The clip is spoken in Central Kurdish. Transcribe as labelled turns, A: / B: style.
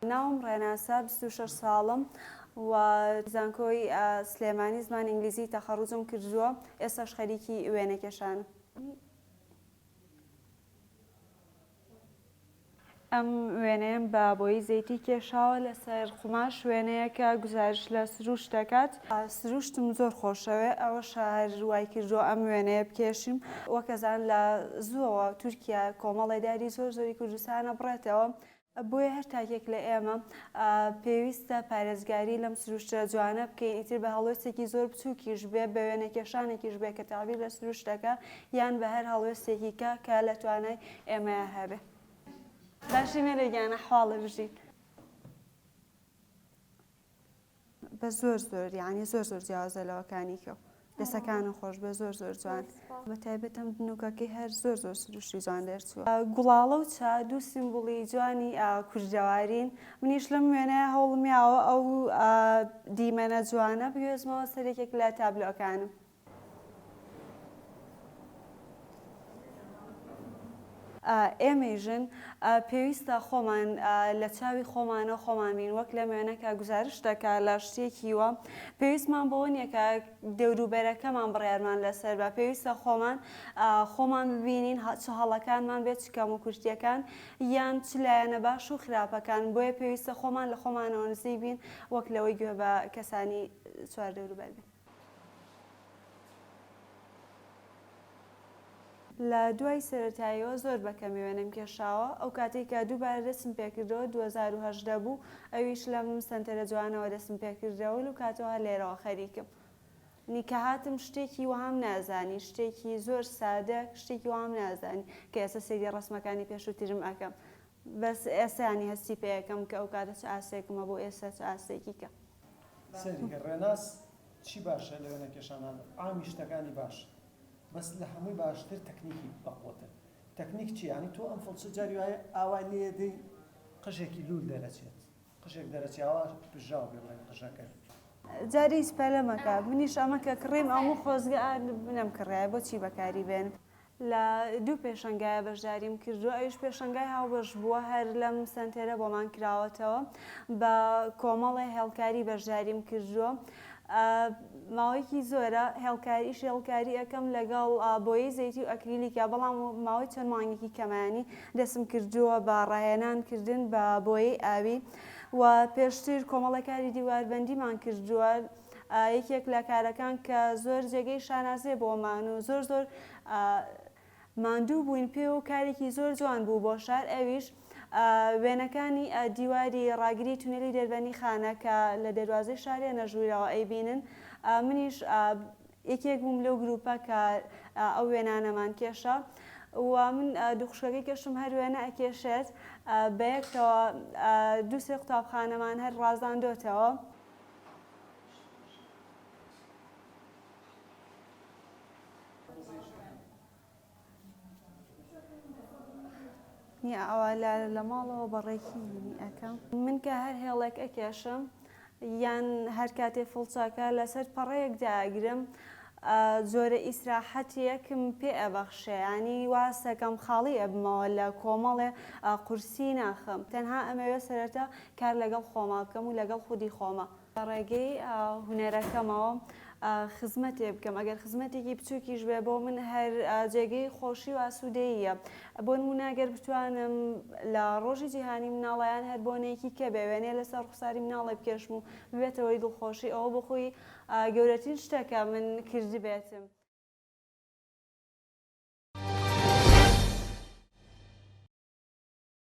A: ناوم ڕێناسا 26 ساڵم و زانکۆی سلێمانی زمان ئینگلیزی تەخەڕوجم کردووە، ئێستاش خەریکی وێنەکێشانم. ئەم وێنەیەم بە بۆی زەیتی کێشاوە لەسەر قوماش، وێنەیەکە گزارش لە سروش دەکات. سروشتم زۆر خۆشەوێ، ئەوە شار وای کردووە ئەم وێنەیە بکێشم. وەکەزان لە زووەوە تورکیا کۆمەڵێداری زۆری کوردستانە بڕێتەوە، بۆیە هەر تاکێک لە ئێمە پێویستە پارێزگاری لەم سروشتە جوانە بکەین، ئیتر بە هەڵوێستێکی زۆر بچووکیش بێ، بە وێنەکێشانێکیش بێ کە تابیر لە سروشتەکە، یان بە هەر هەڵوێستێکی کە لە توانای ئێمەیە هەبێ. باشی مێرەگیانە حواڵە بژین بە زۆر یعنی زۆر جیاوازە لەوەکانی کەو دەسەکانە خۆش بە زۆر جوان، بە تایبەت ئەم بنووکەکەی هەر زۆر سروشتی جوان دەرچووە. گوڵاڵە و چا دوو سیمبوڵی جوانی کوردەوارین. منیش لەم وێنەیە هەوڵمیاوە ئەو دیمەنە جوانە بگوێزمەوە سەرێکێک لە تابلۆکانم. ئێمەیژن پێویستە خۆمان لە چاوی خۆمانە خۆمان بین، وەک لە وێنەکە گزارش دەکات لە شتێکی وە پێویستمان بۆ نییەکە دەوروبەرەکەمان بڕیارمان لەسەر بە، پێویستە خۆمان ببینین چ هەڵەکانمان بێت، چ کەم و کورتیەکان یان چ لایەنە باش و خراپەکان، بۆیە پێویستە خۆمان لە خۆمانەوە نزیک بین وەک لەوەی گوێ بە کەسانی چوار دەوروبەر بین. لە دوای سەرەتاییەوە زۆر بەکەمی وێنەم کێشاوە، ئەو کاتێککە دووبارە دەستم پێکردەوە 2010 بوو، ئەویش لەم سنتەرە جوانەوە دەستم پێکردەوە و کاتەوە لێرەوە خەریکم. نیکە هاتم شتێکی وام نازانی، شتێکی زۆر سادە، شتێکی وام نازانی کە ئێستا سەیری ڕسمەکانی پێشووترم ئەەکەم، بەس ئێستانی هەستی پێیەکەم کە ئەو کاتە چ ئاسێکمە بۆ ئێستا چ ئاسێکی کە.
B: سەریکە ڕێناس چی باشە لە وێنەکێشانان؟ ئامی شتەکانی باش، بەس لە هەمووی باشتر تەکنیکی بەقوتە. تەکنیک چی؟ ینی تۆ ئەم فڵچە جاری وایە ئاوای لێدەی قژێکی لول دەرەچێت، قژێک دەرەچێت ئاوا پژاو بێ بڵێن قژەکە.
A: جاری سپەلەمەکە منیش ئەمەکە کڕیم ئەموو خۆزگە نەم کڕایە بۆچی بەکاری بێنم. لە دوو پێشەنگایە بەشداریم کردووە، ئەویش پێشەنگای هاوبەش بووە هەر لەم سنتەرە بۆمان کراوەتەوە، بە کۆمەڵی هێڵکاری بەشداریم کردووە. ماوەیەکی زۆرە هێڵکاری ئەەکەم لەگەڵ بۆیەی زەیتی و ئەکریلیکە، بەڵام ماوەی چەند مانگێکی کەمانی دەستم کردووە بە ڕاهێنانکردن بە بۆیەی ئاوی و پێشتر کۆمەڵەکاری دیواربەندیمان کردووە. یەکێک لە کارەکان کە زۆر جێگەی شانازێ بۆمان و زۆر ماندوو بووین پێ و کارێکی زۆر جوان بوو بۆ شار، ئەویش وێنەکانی دیواری ڕاگری تونێلی دەربەنی خانە کە لە دەواازەی شارێ نەژوورەوە ئەیبینن. منیش یەکێک بووم لەو گروپە کە ئەو وێنانەمان کێشە و من دووخشەکەی کەشم هەر وێنە ئەکێشێت بە یەکەوە دووسێ قوتابخانەمان هەر ڕازاندۆتەوە. ئەوە لە ماڵەوە بەڕێکی ئەەکەم من کە هەر هێڵێک ئەکێشم یان هەر کاتێ فڵچاکە لەسەر پەڕەیەک داگرم زۆرە ئیسراحەتیەکم پێ ئەبەخشێ، ینی واسەکەم خاڵی ئەبمەوە لە کۆمەڵێ قورسی ناخم، تەنها ئەمەوێ سەرەتا کار لەگەڵ خۆما بکەم و لەگەڵ خودی خۆمە ڕێگەی هونەرەکەمەوە خزمەتێ بکەم. ئەگەر خزمەتێکی بچووکیش بێ بۆ من هەر جێگەی خۆشی و ئاسوودەییە. بۆ نمونە ئەگەر بتوانم لە ڕۆژی جیهانی مناڵەیان هەر بۆنەیەکی کە بێ وێنێ لەسەر ڕوخساری مناڵێ بکێشم و ببێتەوەی دڵخۆشی، ئەوە بخۆی گەورەترین شتێکە من کردی بێتم.